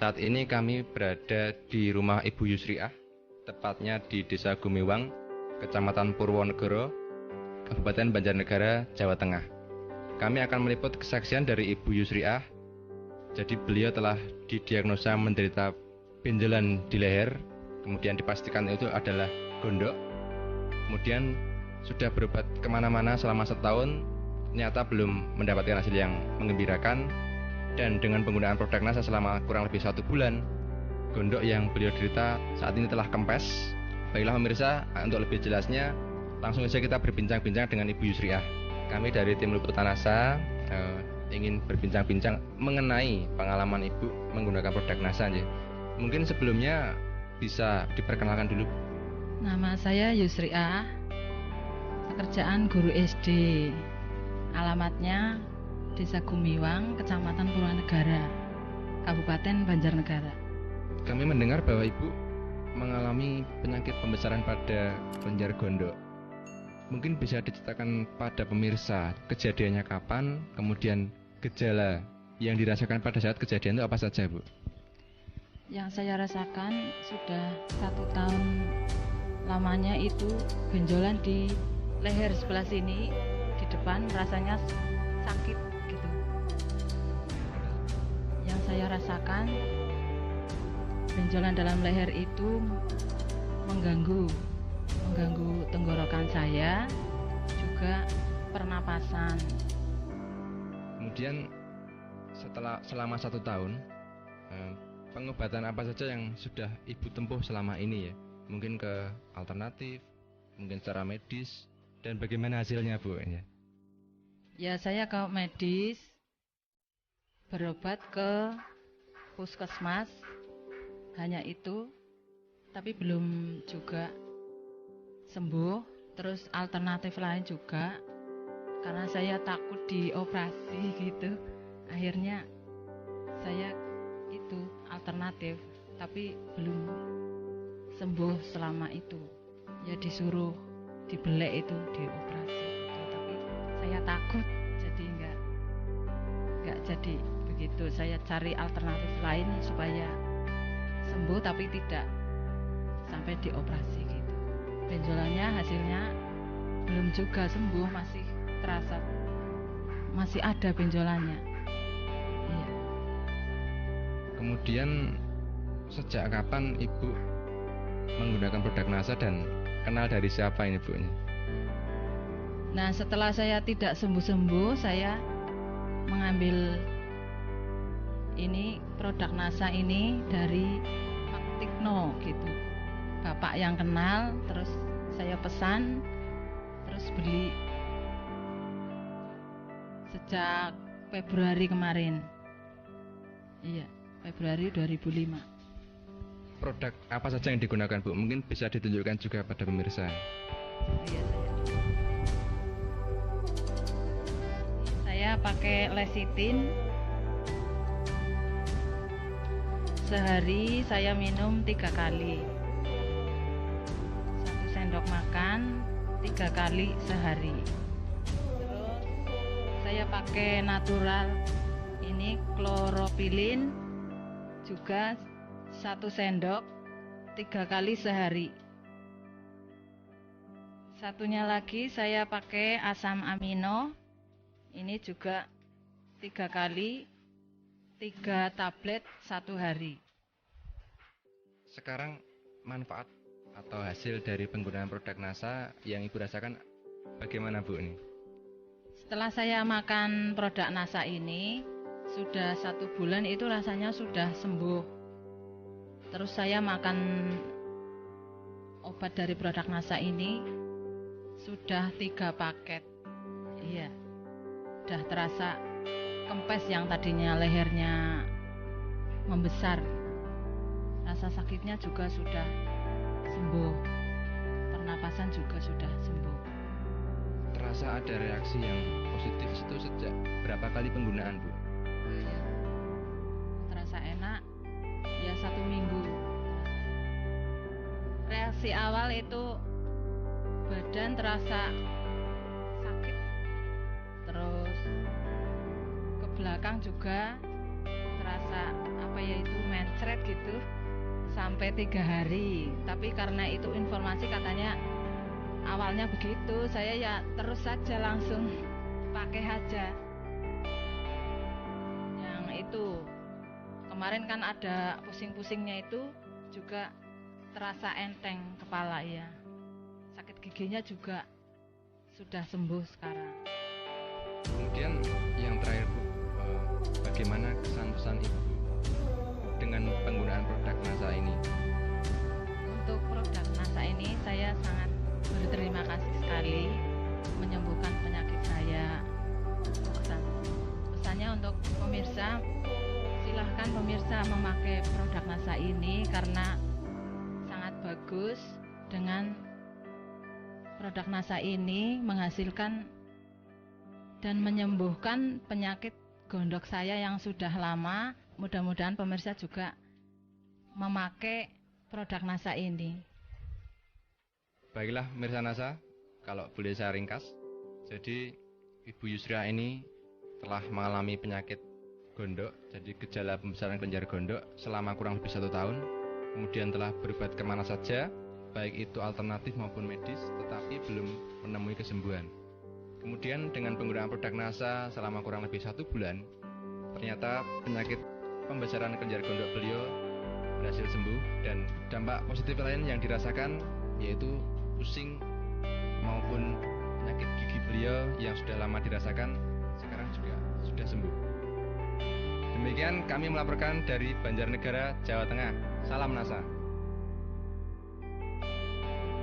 Saat ini kami berada di rumah Ibu Yusriah, tepatnya di Desa Gumiwang, Kecamatan Purwonegoro, Kabupaten Banjarnegara, Jawa Tengah. Kami akan meliput kesaksian dari Ibu Yusriah. Jadi beliau telah didiagnosa menderita benjolan di leher, kemudian dipastikan itu adalah gondok. Kemudian sudah berobat kemana-mana selama setahun, ternyata belum mendapatkan hasil yang menggembirakan. Dan dengan penggunaan produk NASA selama kurang lebih 1 bulan, gondok yang beliau derita saat ini telah kempes. Baiklah pemirsa, untuk lebih jelasnya langsung saja kita berbincang-bincang dengan Ibu Yusriah. Kami dari tim liputan NASA ingin berbincang-bincang mengenai pengalaman Ibu menggunakan produk NASA. Mungkin sebelumnya bisa diperkenalkan dulu. Nama saya Yusriah, pekerjaan guru SD, alamatnya Desa Gumiwang, Kecamatan Purwonegara, Kabupaten Banjarnegara. Kami mendengar bahwa Ibu mengalami penyakit pembesaran pada kelenjar gondok. Mungkin bisa diceritakan pada pemirsa kejadiannya kapan, kemudian gejala yang dirasakan pada saat kejadian itu apa saja, Bu? Yang saya rasakan sudah 1 tahun lamanya itu benjolan di leher sebelah sini, di depan rasanya sakit gitu. Yang saya rasakan benjolan dalam leher itu mengganggu tenggorokan saya, juga pernapasan. Kemudian selama 1 tahun, pengobatan apa saja yang sudah Ibu tempuh selama ini ya? Mungkin ke alternatif, mungkin secara medis, dan bagaimana hasilnya, Bu? Ya, saya ke medis, berobat ke puskesmas, hanya itu, tapi belum juga sembuh. Terus alternatif lain juga, karena saya takut dioperasi gitu. Akhirnya saya itu alternatif, tapi belum sembuh selama itu. Ya disuruh dibelek itu, dioperasi gitu. Tapi saya takut, jadi nggak jadi begitu. Saya cari alternatif lain supaya sembuh tapi tidak sampai dioperasi gitu. Benjolannya hasilnya belum juga sembuh, masih terasa, masih ada benjolannya. Iya. Kemudian sejak kapan Ibu menggunakan produk NASA dan kenal dari siapa ini, Bu? Nah, setelah saya tidak sembuh-sembuh, saya mengambil ini produk NASA ini dari Pak Tikno gitu. Bapak yang kenal, terus saya pesan, terus beli sejak Februari kemarin. Iya, Februari 2005. Produk apa saja yang digunakan, Bu? Mungkin bisa ditunjukkan juga pada pemirsa. Iya, saya pakai lecithin. Sehari saya minum 3 kali. 1 sendok makan 3 kali sehari. Terus saya pakai natural ini kloropilin juga 1 sendok 3 kali sehari. Satunya lagi saya pakai asam amino, ini juga 3 kali, 3 tablet 1 hari. Sekarang manfaat atau hasil dari penggunaan produk NASA yang Ibu rasakan bagaimana, Bu? Ini setelah saya makan produk NASA ini sudah 1 bulan, itu rasanya sudah sembuh. Terus saya makan obat dari produk NASA ini sudah 3 paket. Iya, udah terasa kempes yang tadinya lehernya membesar. Rasa sakitnya juga sudah sembuh, pernapasan juga sudah sembuh. terasa ada reaksi yang positif itu sejak berapa kali penggunaan, Bu? Iya, terasa enak ya 1 minggu. Reaksi awal itu badan terasa sakit, terus ke belakang juga terasa apa ya itu mencret gitu sampai 3 hari. Tapi karena itu informasi katanya awalnya begitu, saya ya terus saja langsung pakai aja. Yang itu kemarin kan ada pusing-pusingnya itu juga terasa enteng kepala ya. Sakit giginya juga sudah sembuh sekarang. Kemudian yang terakhir Bu, bagaimana kesan-pesan Ibu dengan penggunaan produk NASA ini? Untuk produk NASA ini saya sangat berterima kasih sekali, menyembuhkan penyakit saya. Pesannya untuk pemirsa, silahkan pemirsa memakai produk NASA ini karena sangat bagus. Dengan produk NASA ini menghasilkan dan menyembuhkan penyakit gondok saya yang sudah lama. Mudah-mudahan pemirsa juga memakai produk NASA ini. Baiklah pemirsa NASA, kalau boleh saya ringkas, jadi Ibu Yusria ini telah mengalami penyakit gondok, jadi gejala pembesaran kelenjar gondok selama kurang lebih 1 tahun. Kemudian telah berobat kemana saja, baik itu alternatif maupun medis, tetapi belum menemui kesembuhan. Kemudian dengan penggunaan produk NASA selama kurang lebih 1 bulan, ternyata penyakit pembesaran kelenjar gondok beliau berhasil sembuh, dan dampak positif lain yang dirasakan yaitu pusing maupun penyakit gigi beliau yang sudah lama dirasakan sekarang juga sudah sembuh. Demikian kami melaporkan dari Banjarnegara, Jawa Tengah. Salam NASA.